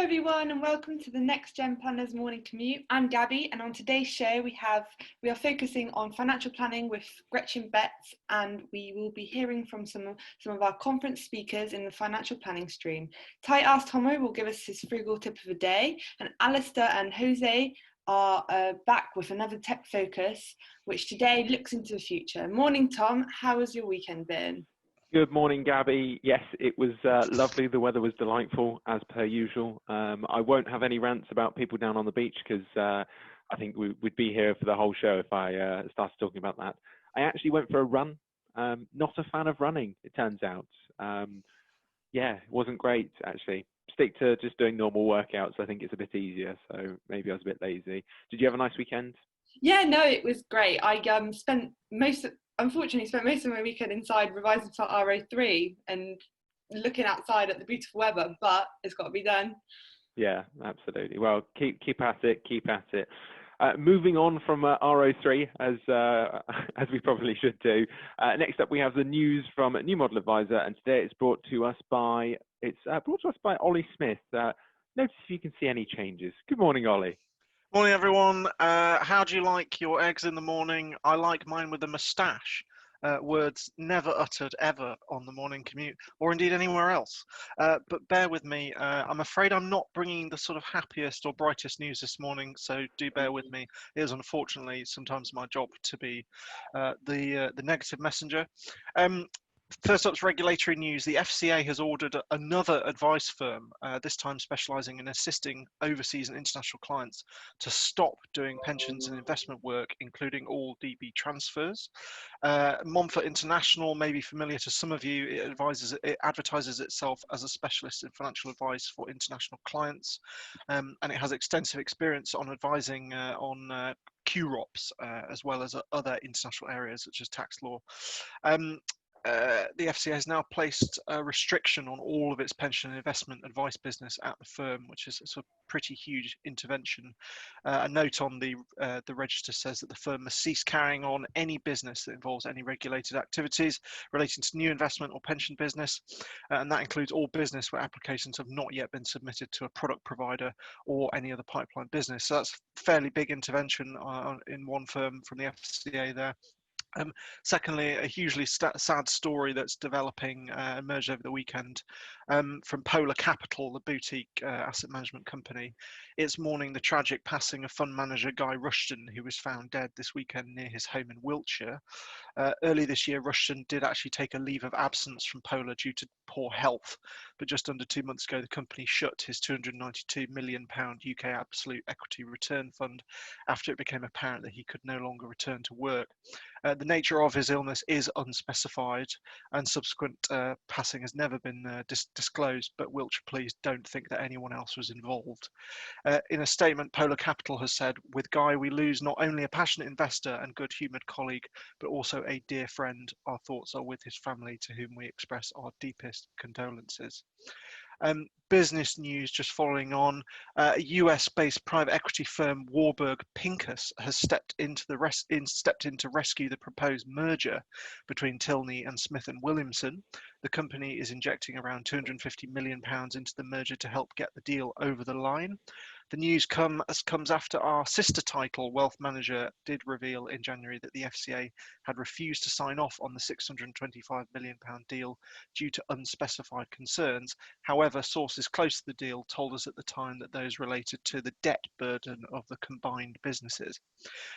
everyone, and welcome to the Next Gen Planners Morning Commute. I'm Gabby, and on today's show we are focusing on financial planning with Gretchen Betts, and we will be hearing from some of our conference speakers in the financial planning stream. Ty Asked Homo will give us his frugal tip of the day, and Alistair and Jose are back with another tech focus, which today looks into the future. Morning, Tom. How has your weekend been? Good morning, Gabby. Yes, it was lovely. The weather was delightful, as per usual. I won't have any rants about people down on the beach because I think we'd be here for the whole show if I started talking about that. I actually went for a run. Not a fan of running, it turns out. Yeah, it wasn't great, actually. Stick to just doing normal workouts. I think it's a bit easier, so maybe I was a bit lazy. Did you have a nice weekend? Yeah, no, it was great. I unfortunately spent most of my weekend inside revising for RO3 and looking outside at the beautiful weather, but it's got to be done. Yeah, absolutely. Well, keep at it. Keep at it. Moving on from RO3, as we probably should do. Next up, we have the news from New Model Advisor, and today it's brought to us by Ollie Smith. Notice if you can see any changes. Good morning, Ollie. Morning, everyone. How do you like your eggs in the morning? I like mine with a moustache. Words never uttered ever on the morning commute, or indeed anywhere else. But bear with me. I'm afraid I'm not bringing the sort of happiest or brightest news this morning, so do bear with me. It is unfortunately sometimes my job to be the negative messenger. First up's regulatory news. The FCA has ordered another advice firm, this time specialising in assisting overseas and international clients, to stop doing pensions and investment work, including all DB transfers. Montfort International may be familiar to some of you. It advertises itself as a specialist in financial advice for international clients, and it has extensive experience on advising on QROPs, as well as other international areas such as tax law. The FCA has now placed a restriction on all of its pension and investment advice business at the firm, which is a sort of pretty huge intervention. A note on the register says that the firm must cease carrying on any business that involves any regulated activities relating to new investment or pension business, and that includes all business where applications have not yet been submitted to a product provider or any other pipeline business. So that's a fairly big intervention in one firm from the FCA there. Secondly, a hugely sad story that's developing emerged over the weekend from Polar Capital, the boutique asset management company. It's mourning the tragic passing of fund manager Guy Rushton, who was found dead this weekend near his home in Wiltshire. Early this year, Rushton did actually take a leave of absence from Polar due to poor health, but just under 2 months ago, the company shut his £292 million UK absolute equity return fund after it became apparent that he could no longer return to work. The nature of his illness is unspecified, and subsequent passing has never been disclosed, but Wiltshire Police don't think that anyone else was involved. In a statement, Polar Capital has said, "With Guy, we lose not only a passionate investor and good-humoured colleague, but also a dear friend. Our thoughts are with his family, to whom we express our deepest condolences." Business news just following on. A US-based private equity firm Warburg Pincus has stepped in to rescue the proposed merger between Tilney and Smith and Williamson. The company is injecting around £250 million into the merger to help get the deal over the line. The news comes after our sister title, Wealth Manager, did reveal in January that the FCA had refused to sign off on the £625 million deal due to unspecified concerns. However, sources close to the deal told us at the time that those related to the debt burden of the combined businesses.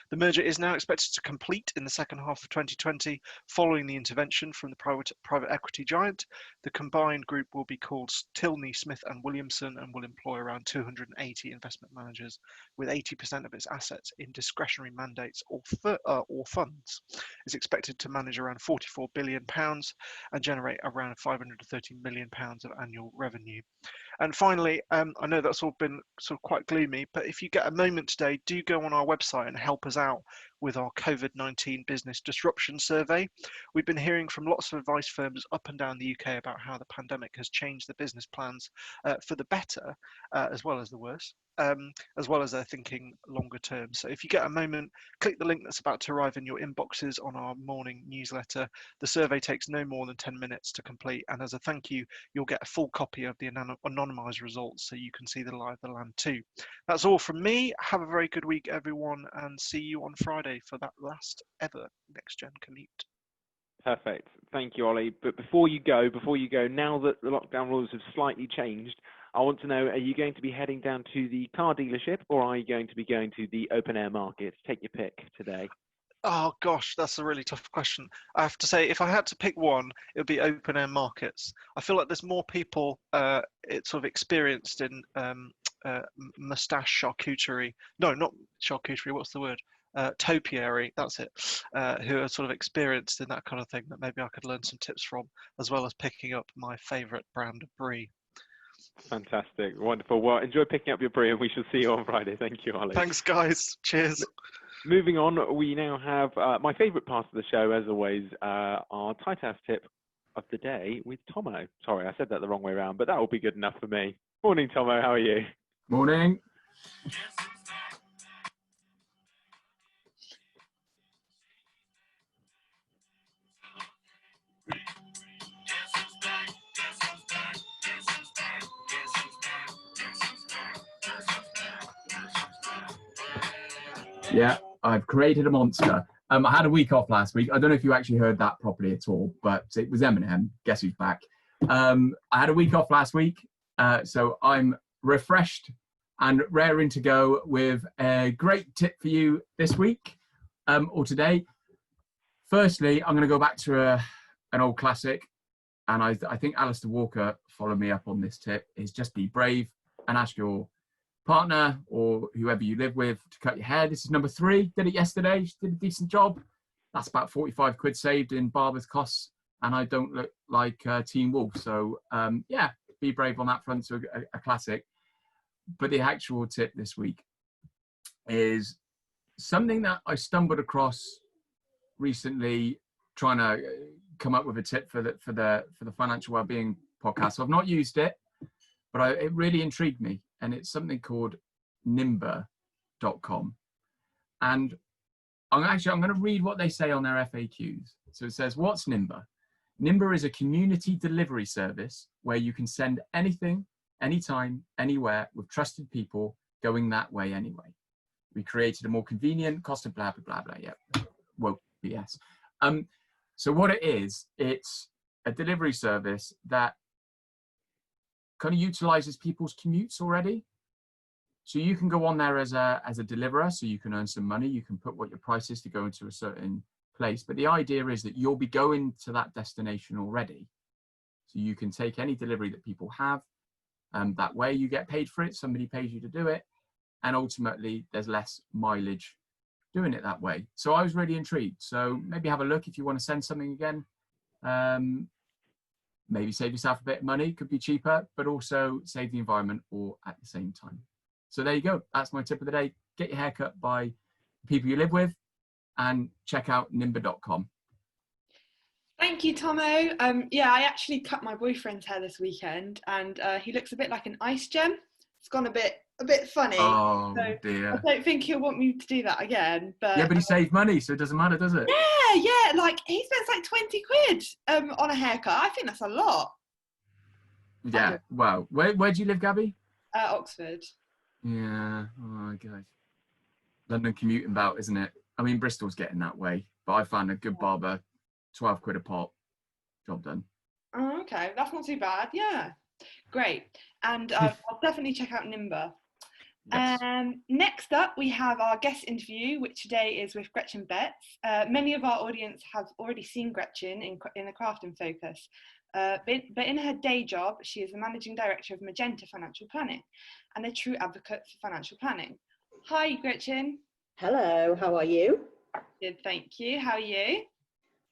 The merger is now expected to complete in the second half of 2020, following the intervention from the private equity giant. The combined group will be called Tilney, Smith and Williamson, and will employ around 280 investment managers, with 80% of its assets in discretionary mandates or funds. It's expected to manage around £44 billion and generate around £530 million of annual revenue. And finally, I know that's all been sort of quite gloomy, but if you get a moment today, do go on our website and help us out with our COVID-19 business disruption survey. We've been hearing from lots of advice firms up and down the UK about how the pandemic has changed the business plans for the better as well as the worse. as well as they're thinking longer term. So if you get a moment, click the link that's about to arrive in your inboxes on our morning newsletter. The survey takes no more than 10 minutes to complete, and as a thank you, you'll get a full copy of the anonymised results so you can see the lie of the land too. That's all from me. Have a very good week, everyone, and see you on Friday for that last ever Next Gen Commute. Perfect. Thank you, Ollie. But before you go, now that the lockdown rules have slightly changed, I want to know, are you going to be heading down to the car dealership, or are you going to be going to the open air market? Take your pick today. Oh gosh, that's a really tough question. I have to say, if I had to pick one, it would be open air markets. I feel like there's more people it's sort of experienced in moustache charcuterie. No, not charcuterie. What's the word? Topiary. That's it. Who are sort of experienced in that kind of thing that maybe I could learn some tips from, as well as picking up my favourite brand of brie. Fantastic. Wonderful. Well, enjoy picking up your brie, and we shall see you on Friday. Thank you, Ollie. Thanks, guys. Cheers. Moving on, we now have my favourite part of the show, as always, our tight house tip of the day with Tomo. Sorry, I said that the wrong way around, but that will be good enough for me. Morning, Tomo. How are you? Morning. Yeah, I've created a monster. I had a week off last week. I don't know if you actually heard that properly at all, but it was Eminem. Guess who's back? I had a week off last week, so I'm refreshed and raring to go with a great tip for you this week or today. Firstly, I'm going to go back to an old classic, and I think Alistair Walker followed me up on this tip, is just be brave and ask your partner or whoever you live with to cut your hair. This is number 3. Did it yesterday. She did a decent job. That's about 45 quid saved in barber's costs, and I don't look like Teen Wolf. So yeah, be brave on that front. So a classic. But the actual tip this week is something that I stumbled across recently, trying to come up with a tip for the financial wellbeing podcast. So I've not used it, but it really intrigued me, and it's something called Nimber.com. And I'm going to read what they say on their FAQs. So it says, what's Nimber? Nimber is a community delivery service where you can send anything, anytime, anywhere with trusted people going that way anyway. We created a more convenient, cost of blah, blah, blah, blah. Yeah, well, yes. So what it is, it's a delivery service that kind of utilizes people's commutes already. So you can go on there as a deliverer, so you can earn some money. You can put what your price is to go into a certain place. But the idea is that you'll be going to that destination already. So you can take any delivery that people have. That way you get paid for it. Somebody pays you to do it. And ultimately, there's less mileage doing it that way. So I was really intrigued. So maybe have a look if you want to send something again. Maybe save yourself a bit of money, could be cheaper, but also save the environment all at the same time. So there you go. That's my tip of the day. Get your hair cut by people you live with and check out Nimber.com. Thank you, Tomo. Yeah, I actually cut my boyfriend's hair this weekend, and he looks a bit like an ice gem. It's gone a bit funny. Oh, so dear. I don't think he'll want me to do that again. But Yeah, but he saved money, so it doesn't matter, does it? Yeah, like he spends like 20 quid on a haircut. I think that's a lot. Yeah, wow. Where do you live, Gabby? Oxford. Yeah, oh my God. London commuting bout, isn't it? I mean, Bristol's getting that way, but I found a good barber, 12 quid a pop, job done. Oh, okay, that's not too bad. Yeah, great. And I'll definitely check out Nimber. Yes. Next up, we have our guest interview, which today is with Gretchen Betts. Many of our audience have already seen Gretchen in the Craft and Focus, but in her day job, she is the Managing Director of Magenta Financial Planning and a true advocate for financial planning. Hi, Gretchen. Hello, how are you? Good, thank you. How are you?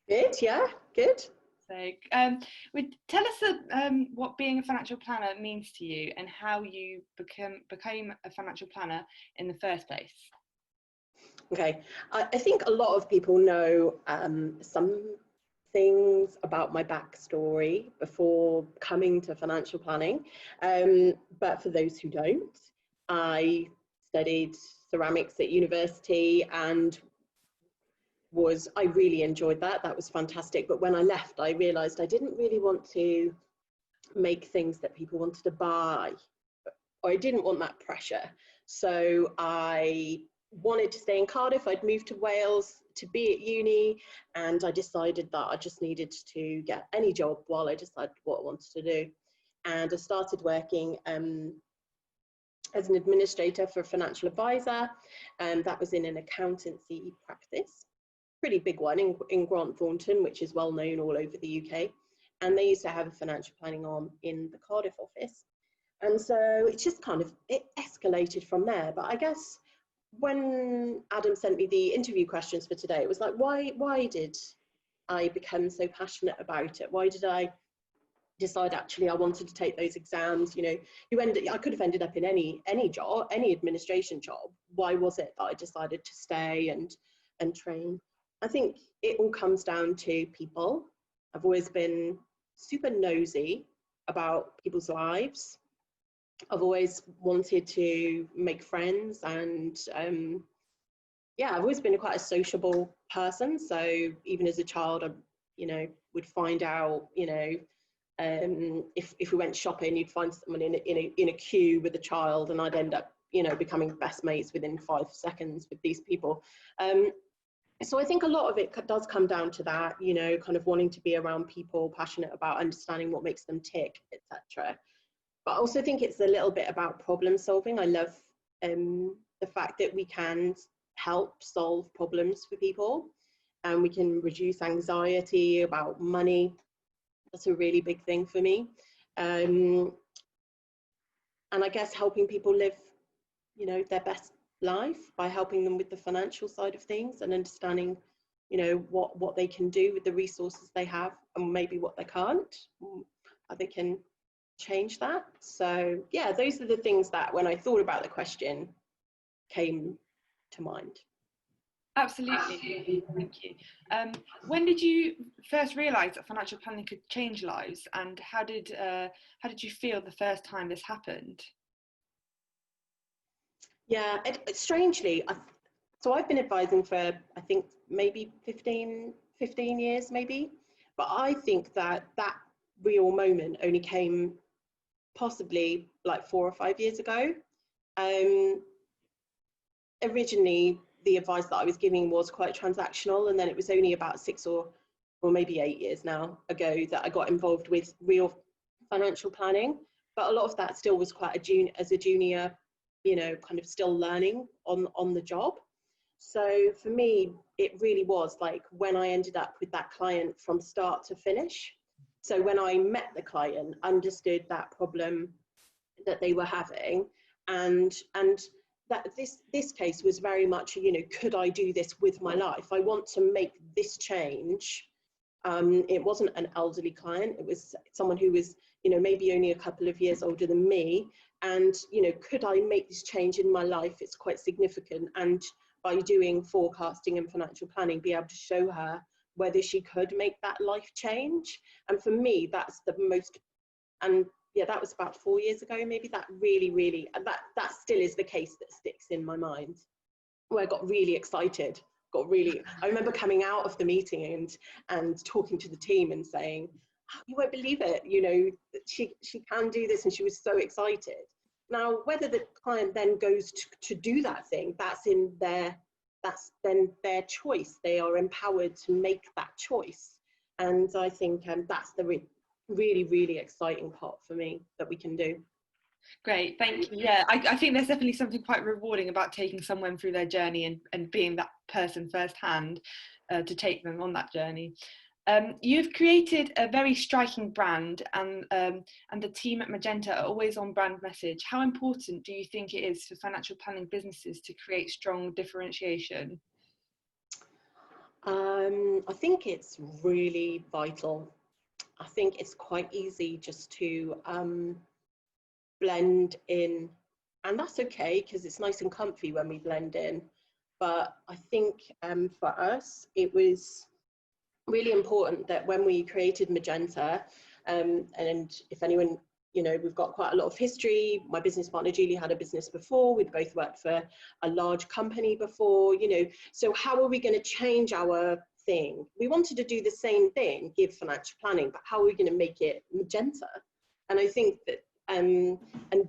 Good, yeah, good. So, tell us what being a financial planner means to you and how you became a financial planner in the first place. Okay, I think a lot of people know some things about my backstory before coming to financial planning, but for those who don't, I studied ceramics at university and I really enjoyed that. That was fantastic. But when I left, I realized I didn't really want to make things that people wanted to buy, or I didn't want that pressure. So I wanted to stay in Cardiff. I'd moved to Wales to be at uni, and I decided that I just needed to get any job while I decided what I wanted to do. And I started working as an administrator for a financial advisor, and that was in an accountancy practice, pretty big one in Grant Thornton, which is well known all over the UK. And they used to have a financial planning arm in the Cardiff office. And so it just it escalated from there. But I guess when Adam sent me the interview questions for today, it was like, why did I become so passionate about it? Why did I decide actually I wanted to take those exams? You know, I could have ended up in any job, any administration job. Why was it that I decided to stay and train? I think it all comes down to people. I've always been super nosy about people's lives. I've always wanted to make friends, and yeah, I've always been quite a sociable person. So even as a child, I, would find out, if we went shopping, you'd find someone in a queue with a child, and I'd end up, becoming best mates within 5 seconds with these people. So I think a lot of it does come down to that, kind of wanting to be around people, passionate about understanding what makes them tick, etc. But I also think it's a little bit about problem solving. I love the fact that we can help solve problems for people, and we can reduce anxiety about money. That's a really big thing for me. And I guess helping people live, their best life by helping them with the financial side of things and understanding, what they can do with the resources they have, and maybe what they can't, how they can change that. So yeah, those are the things that when I thought about the question came to mind. Absolutely, thank you. When did you first realise that financial planning could change lives, and how did you feel the first time this happened? Yeah, strangely, so I've been advising for, I think, maybe 15 years, maybe. But I think that real moment only came possibly like 4 or 5 years ago. Originally, the advice that I was giving was quite transactional, and then it was only about 6 or maybe 8 years now ago that I got involved with real financial planning. But a lot of that still was quite as a junior, kind of still learning on the job. So for me, it really was like when I ended up with that client from start to finish. So when I met the client, understood that problem that they were having, and that this case was very much, could I do this with my life? I want to make this change. It wasn't an elderly client. It was someone who was, maybe only a couple of years older than me. And, could I make this change in my life? It's quite significant. And by doing forecasting and financial planning, be able to show her whether she could make that life change. And for me, that's the most, and yeah, that was about 4 years ago, maybe. That really, that still is the case that sticks in my mind, where I got really excited. I remember coming out of the meeting and talking to the team and saying, oh, you won't believe it, she can do this, and she was so excited. Now, whether the client then goes to do that thing, that's then their choice. They are empowered to make that choice. And I think that's the really exciting part for me that we can do. Great, thank you. Yeah, I think there's definitely something quite rewarding about taking someone through their journey and being that person firsthand to take them on that journey. You've created a very striking brand, and the team at Magenta are always on brand message. How important do you think it is for financial planning businesses to create strong differentiation? I think it's really vital. I think it's quite easy just to blend in, and that's okay because it's nice and comfy when we blend in. But I think for us, it was really important that when we created Magenta, and if anyone you know, we've got quite a lot of history. My business partner Julie had a business before. We'd both worked for a large company before, you know, so how are we going to change our thing? We wanted to do the same thing, give financial planning, but how are we going to make it Magenta? And I think that and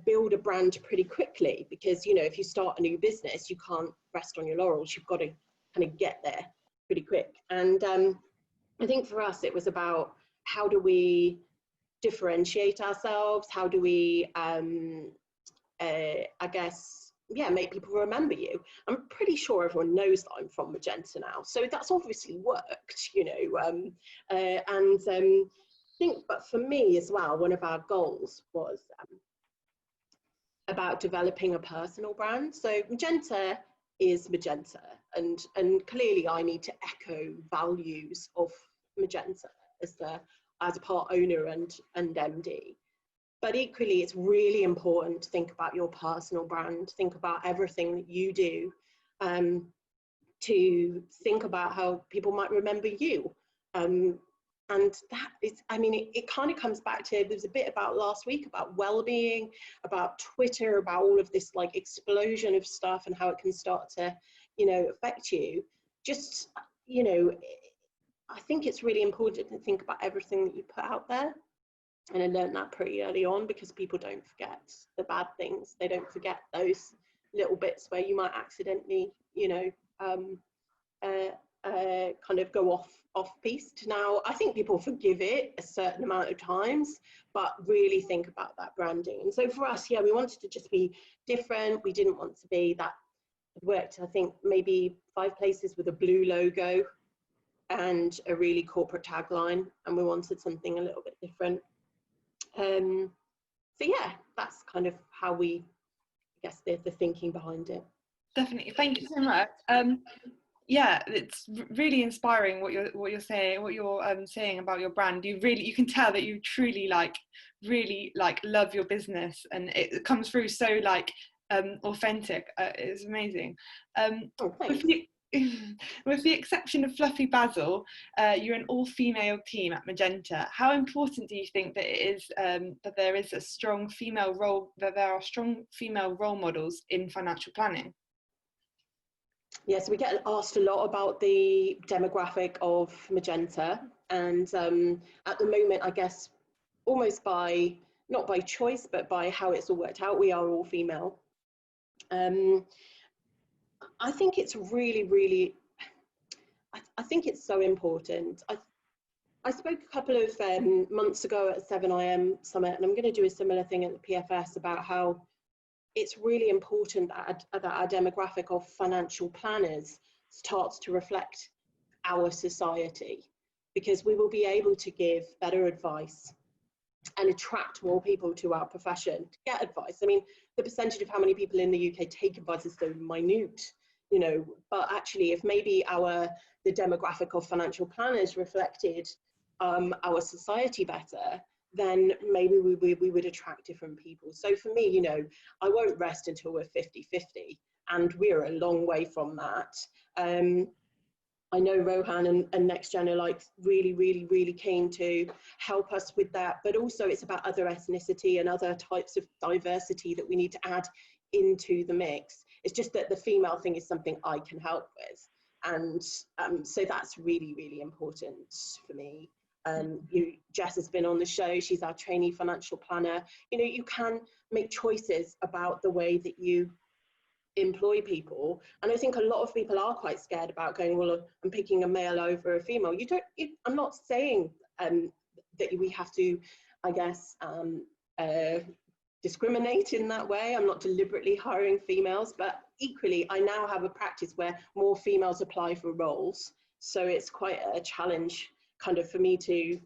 build a brand pretty quickly, because, you know, if you start a new business, you can't rest on your laurels. You've got to kind of get there pretty quick. And I think for us, it was about how do we differentiate ourselves? How do we, I guess, yeah, make people remember you? I'm pretty sure everyone knows that I'm from Magenta now. So that's obviously worked, you know, I think, but for me as well, one of our goals was about developing a personal brand. So Magenta is Magenta, and clearly I need to echo values of Magenta as a part owner and MD. But equally, it's really important to think about your personal brand, think about everything that you do, to think about how people might remember you. And that is, I mean, it kind of comes back to, there's a bit about last week about well-being, about Twitter, about all of this like explosion of stuff and how it can start to, you know, affect you. Just, you know, I think it's really important to think about everything that you put out there. And I learned that pretty early on, because people don't forget the bad things. They don't forget those little bits where you might accidentally, you know, kind of go off piste. Now, I think people forgive it a certain amount of times, but really think about that branding. And so for us, yeah, we wanted to just be different. We didn't want to be that. It worked, I think, maybe 5 places with a blue logo and a really corporate tagline, and we wanted something a little bit different. So yeah, that's kind of how we, I guess, the thinking behind it. Definitely, thank you so much. Yeah, it's really inspiring what you're saying, saying about your brand. You can tell that you truly really love your business, and it comes through so authentic. It's amazing. With the exception of Fluffy Basil, you're an all-female team at Magenta. How important do you think that it is that there is a strong female role, that there are strong female role models in financial planning? Yes, we get asked a lot about the demographic of Magenta, and at the moment, I guess, almost not by choice, but by how it's all worked out, we are all female. I think it's really, really, I think it's so important. I spoke a couple of months ago at 7am Summit, and I'm going to do a similar thing at the PFS about how it's really important that our demographic of financial planners starts to reflect our society, because we will be able to give better advice and attract more people to our profession to get advice. I mean, the percentage of how many people in the UK take advice is so minute, you know, but actually if maybe the demographic of financial planners reflected our society better, then maybe we would attract different people. So for me, you know, I won't rest until we're 50-50, and we're a long way from that. I know Rohan and Next Gen are like really, really, really keen to help us with that, but also it's about other ethnicity and other types of diversity that we need to add into the mix. It's just that the female thing is something I can help with. And so that's really, really important for me. Jess has been on the show. She's our trainee financial planner. You know, you can make choices about the way that you employ people. And I think a lot of people are quite scared about going, well, I'm picking a male over a female. I'm not saying that we have to, I guess, discriminate in that way. I'm not deliberately hiring females, but equally, I now have a practice where more females apply for roles. So it's quite a challenge kind of for me to,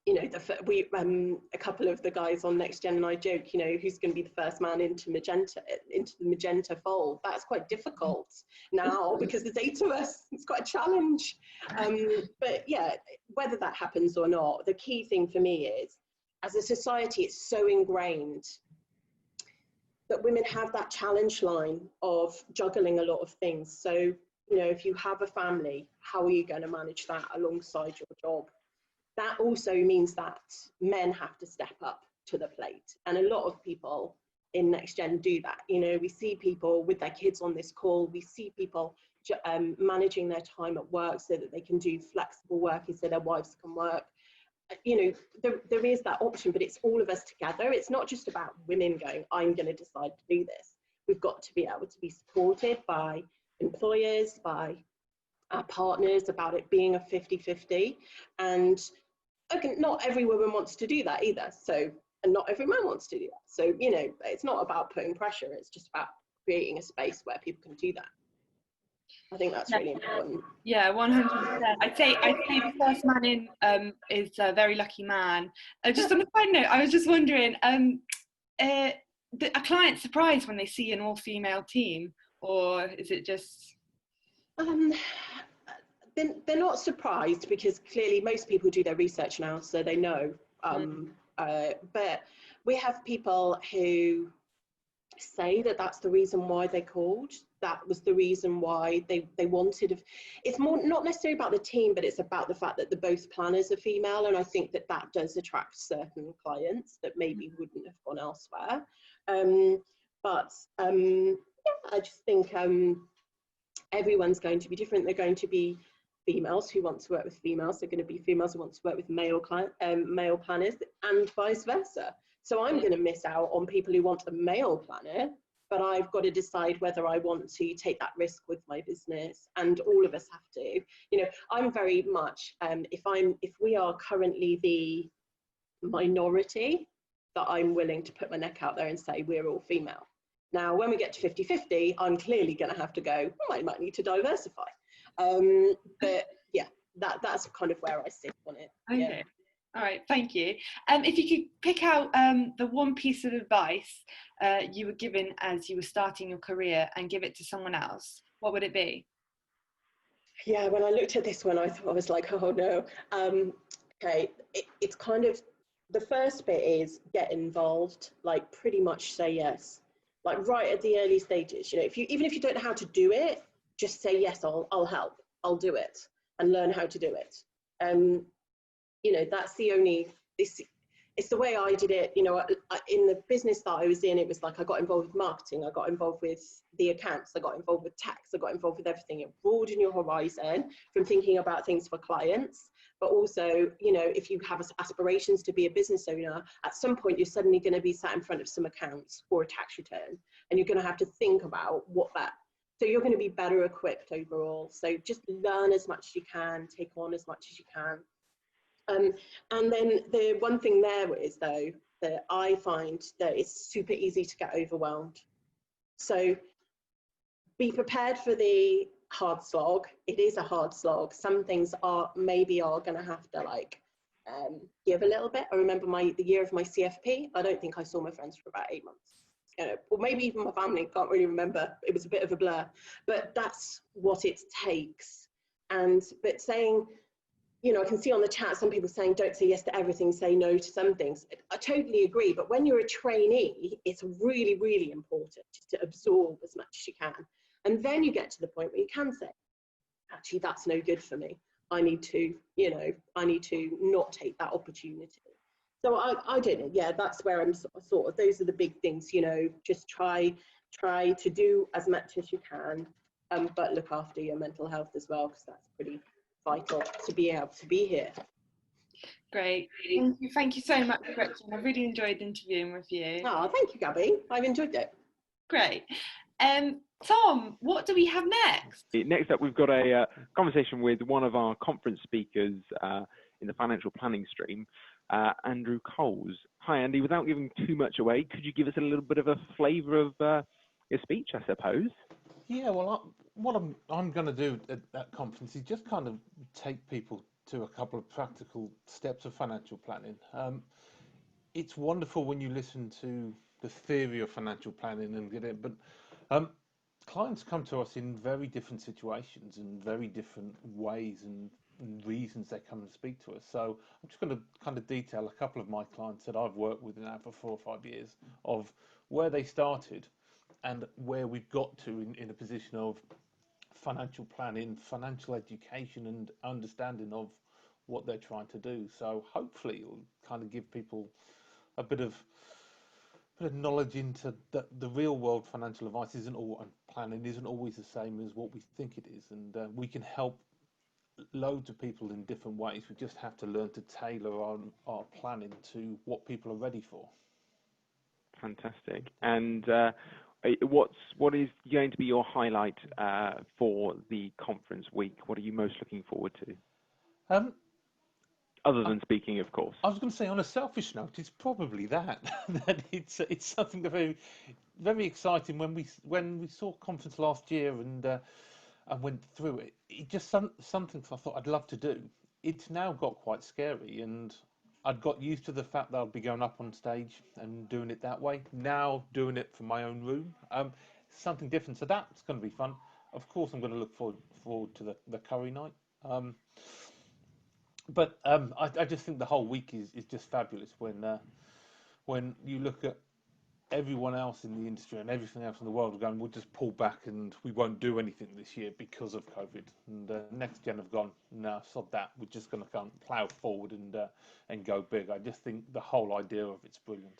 you know, a couple of the guys on Next Gen and I joke, you know, who's going to be the first man into the Magenta fold. That's quite difficult now because there's 8 of us. It's quite a challenge. But yeah, whether that happens or not, the key thing for me is, as a society, it's so ingrained that women have that challenge line of juggling a lot of things. So, you know, if you have a family, how are you going to manage that alongside your job? That also means that men have to step up to the plate. And a lot of people in Next Gen do that. You know, we see people with their kids on this call, we see people managing their time at work so that they can do flexible working so their wives can work. You know, there is that option, but it's all of us together. It's not just about women going, I'm going to decide to do this. We've got to be able to be supported by employers, by our partners, about it being a 50-50. And okay, not every woman wants to do that either. So, and not every man wants to do that. So, you know, it's not about putting pressure. It's just about creating a space where people can do that. I think that's really important. Yeah, 100%. I'd say the first man in is a very lucky man. Just on a side note, I was just wondering, are clients surprised when they see an all-female team, or is it just? They're not surprised, because clearly most people do their research now, so they know. But we have people who say that that's the reason why they called. That was the reason why they wanted. It's more not necessarily about the team, but it's about the fact that the both planners are female, and I think that that does attract certain clients that maybe wouldn't have gone elsewhere. Yeah, I just think everyone's going to be different. They're going to be females who want to work with females. They're going to be females who want to work with male planners, and vice versa. So I'm going to miss out on people who want a male planner, but I've got to decide whether I want to take that risk with my business, and all of us have to. You know, I'm very much, if we are currently the minority, that I'm willing to put my neck out there and say we're all female. Now, when we get to 50-50, I'm clearly going to have to go, I might need to diversify. But yeah, that's kind of where I sit on it. Okay. Yeah. All right, thank you. If you could pick out the one piece of advice you were given as you were starting your career and give it to someone else, what would it be? Yeah, when I looked at this one, I was like, oh no. Okay, it's kind of, the first bit is get involved, like pretty much say yes. Like right at the early stages, you know, even if you don't know how to do it, just say yes, I'll help, I'll do it, and learn how to do it. You know, that's the only, it's the way I did it. You know, in the business that I was in, it was like I got involved with marketing, I got involved with the accounts, I got involved with tax, I got involved with everything. It broadened your horizon from thinking about things for clients, but also, you know, if you have aspirations to be a business owner, at some point you're suddenly going to be sat in front of some accounts or a tax return, and you're going to have to think about what that, so you're going to be better equipped overall. So just learn as much as you can, take on as much as you can. And then the one thing there is, though, that I find that it's super easy to get overwhelmed. So be prepared for the hard slog. It is a hard slog. Some things maybe are going to have to like give a little bit. I remember the year of my CFP. I don't think I saw my friends for about 8 months. You know, or maybe even my family, can't really remember. It was a bit of a blur, but that's what it takes. But saying, you know, I can see on the chat some people saying don't say yes to everything, say no to some things. I totally agree, but when you're a trainee, it's really, really important to absorb as much as you can. And then you get to the point where you can say, actually, that's no good for me. I need to, you know, I need to not take that opportunity. So I don't know, yeah, that's where I'm sort of, those are the big things, you know, just try to do as much as you can, but look after your mental health as well, because that's pretty vital to be able to be here. Great, thank you so much, Gretchen. I really enjoyed interviewing with you. Oh, thank you, Gabby. I've enjoyed it. Great. Tom, what do we have next? Next up, we've got a conversation with one of our conference speakers in the financial planning stream, Andrew Coles. Hi, Andy. Without giving too much away, could you give us a little bit of a flavour of your speech, I suppose? Yeah, well, what I'm going to do at that conference is just kind of take people to a couple of practical steps of financial planning. It's wonderful when you listen to the theory of financial planning and get it, but clients come to us in very different situations and very different ways and reasons they come and speak to us. So I'm just going to kind of detail a couple of my clients that I've worked with now for 4 or 5 years of where they started and where we've got to in a position of financial planning, financial education and understanding of what they're trying to do. So hopefully it'll kind of give people a bit of put a knowledge into the real world financial advice isn't all and planning isn't always the same as what we think it is, and we can help loads of people in different ways. We just have to learn to tailor our planning to what people are ready for. Fantastic. And what is going to be your highlight for the conference week? What are you most looking forward to? Other than speaking, of course. I was going to say, on a selfish note, it's probably that that it's something that very exciting. When we saw conference last year and I went through it, it just something I thought I'd love to do. It's now got quite scary, and I'd got used to the fact that I'd be going up on stage and doing it that way. Now doing it from my own room, something different. So that's going to be fun. Of course, I'm going to look forward to the curry night. But I just think the whole week is just fabulous when you look at everyone else in the industry and everything else in the world going, we'll just pull back and we won't do anything this year because of COVID. And next gen have gone, no, sod that. We're just going to come plough forward and go big. I just think the whole idea of it's brilliant.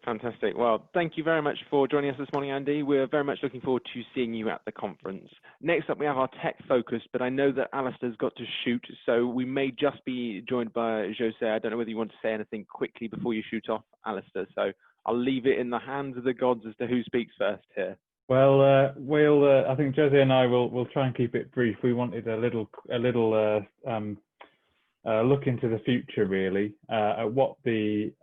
Fantastic. Well, thank you very much for joining us this morning, Andy. We're very much looking forward to seeing you at the conference. Next up, we have our tech focus, but I know that Alistair's got to shoot, so we may just be joined by Jose. I don't know whether you want to say anything quickly before you shoot off, Alistair. So I'll leave it in the hands of the gods as to who speaks first here. Well, I think Jose and I will try and keep it brief. We wanted a little look into the future, really, at what the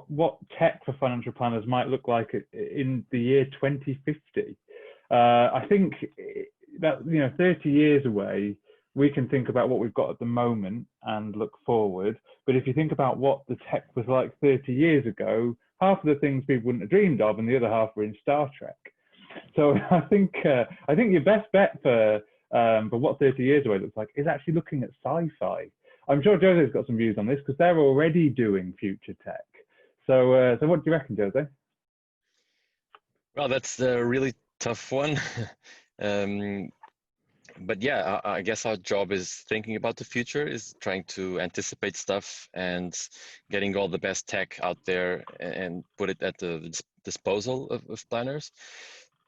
what tech for financial planners might look like in the year 2050. I think that 30 years away, we can think about what we've got at the moment and look forward. But if you think about what the tech was like 30 years ago, half of the things people wouldn't have dreamed of, and the other half were in Star Trek. So I think your best bet for what 30 years away looks like is actually looking at sci-fi. I'm sure Jose's got some views on this because they're already doing future tech. So what do you reckon, Jose? Well, that's a really tough one. But yeah, I guess our job is thinking about the future, is trying to anticipate stuff and getting all the best tech out there and put it at the disposal of planners.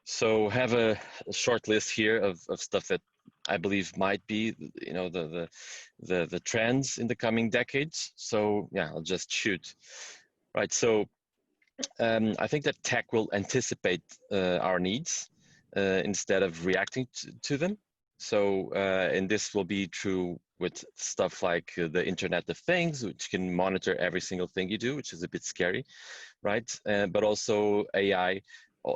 So have a short list here of stuff that I believe might be, the trends in the coming decades. So yeah, I'll just shoot. Right, so I think that tech will anticipate our needs instead of reacting to them. So, and this will be true with stuff like the Internet of Things, which can monitor every single thing you do, which is a bit scary, right? But also AI,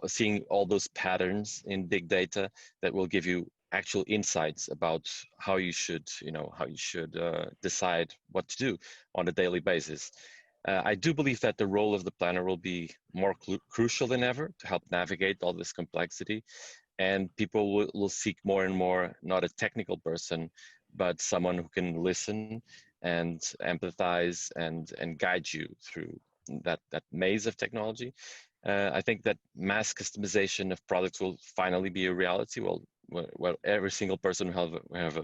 seeing all those patterns in big data that will give you actual insights about how you should, decide what to do on a daily basis. I do believe that the role of the planner will be more crucial than ever to help navigate all this complexity. And people will seek more and more, not a technical person, but someone who can listen and empathize and guide you through that maze of technology. I think that mass customization of products will finally be a reality. Well, every single person will have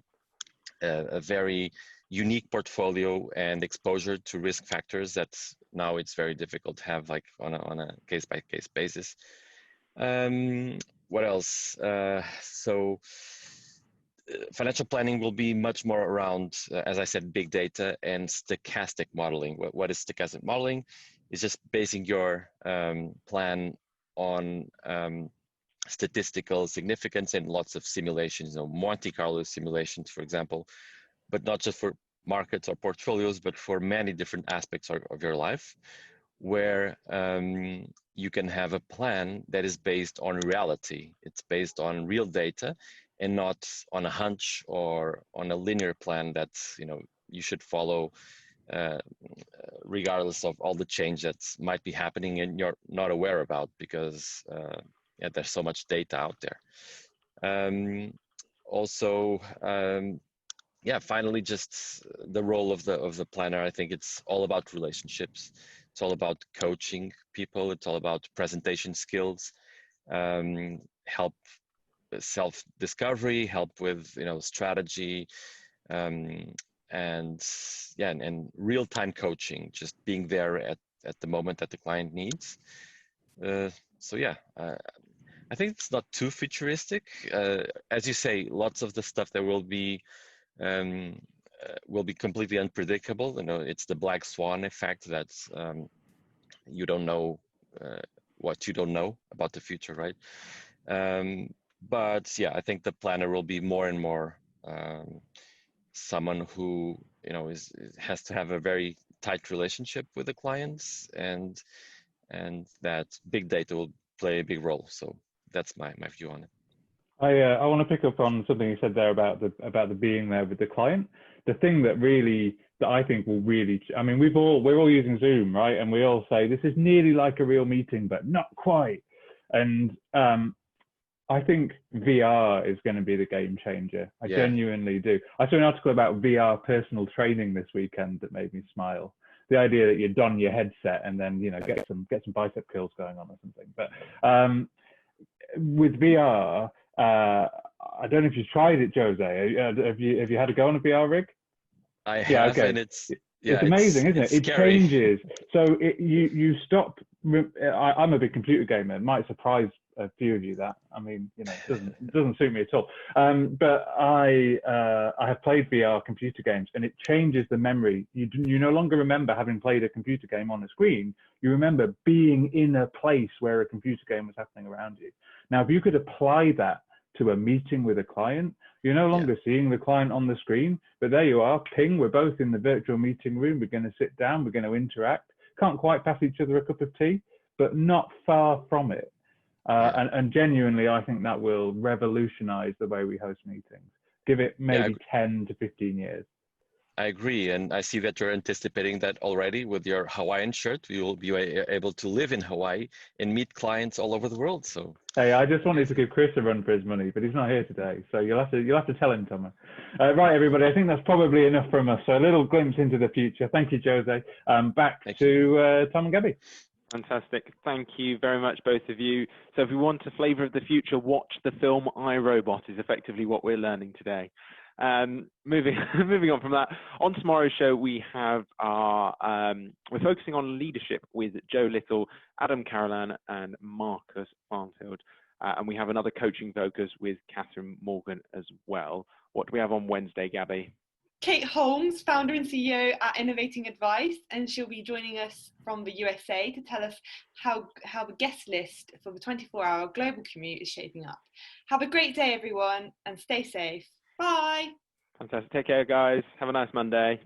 a very unique portfolio and exposure to risk factors that now it's very difficult to have, like on a case-by-case basis. What else? Financial planning will be much more around, as I said, big data and stochastic modeling. What is stochastic modeling? It's just basing your plan on statistical significance and lots of simulations, Monte Carlo simulations, for example, but not just for markets or portfolios, but for many different aspects of your life, where you can have a plan that is based on reality. It's based on real data and not on a hunch or on a linear plan that you should follow regardless of all the change that might be happening and you're not aware about because there's so much data out there. Finally, just the role of the planner. I think it's all about relationships. It's all about coaching people. It's all about presentation skills, help self-discovery, help with strategy, and real-time coaching. Just being there at the moment that the client needs. So yeah, I think it's not too futuristic. As you say, lots of the stuff that will be completely unpredictable. You know, it's the black swan effect that you don't know what you don't know about the future, right? But yeah, I think the planner will be more and more someone who, you know, has to have a very tight relationship with the clients, and that big data will play a big role. So that's my view on it. I want to pick up on something you said there about the being there with the client. The thing that I think will really, I mean, we're all using Zoom, right? And we all say this is nearly like a real meeting, but not quite. And I think VR is going to be the game changer. I genuinely do. I saw an article about VR personal training this weekend that made me smile. The idea that you don your headset and then, you know, get some bicep curls going on or something. But with VR, I don't know if you've tried it, Jose. Have you had a go on a VR rig? I have, and it's amazing, isn't it? It scary. changes. So you stop. I'm a big computer gamer. It might surprise a few of you that. I mean, you know, it doesn't suit me at all. But I have played VR computer games, and it changes the memory. You no longer remember having played a computer game on a screen. You remember being in a place where a computer game was happening around you. Now, if you could apply that to a meeting with a client, you're no longer seeing the client on the screen, but there you are, ping, we're both in the virtual meeting room, we're going to sit down, we're going to interact, can't quite pass each other a cup of tea, but not far from it. And genuinely, I think that will revolutionize the way we host meetings. Give it maybe 10 to 15 years. I agree, and I see that you're anticipating that already with your Hawaiian shirt. We will be able to live in Hawaii and meet clients all over the world. So hey, I just wanted to give Chris a run for his money, but he's not here today, so you'll have to tell him, Thomas. Right, everybody, I think that's probably enough from us. So a little glimpse into the future. Thank you, Jose. Back to Tom and Gabby. Fantastic. Thank you very much, both of you. So if we want a flavour of the future, watch the film iRobot is effectively what we're learning today. Moving on from that, on tomorrow's show we have we're focusing on leadership with Joe Little, Adam Carolan and Marcus Farnsfield, and we have another coaching focus with Catherine Morgan as well. What do we have on Wednesday, Gabby? Kate Holmes, founder and CEO at Innovating Advice, and she'll be joining us from the USA to tell us how the guest list for the 24-hour global commute is shaping up. Have a great day, everyone, and stay safe. Bye. Fantastic. Take care, guys. Have a nice Monday.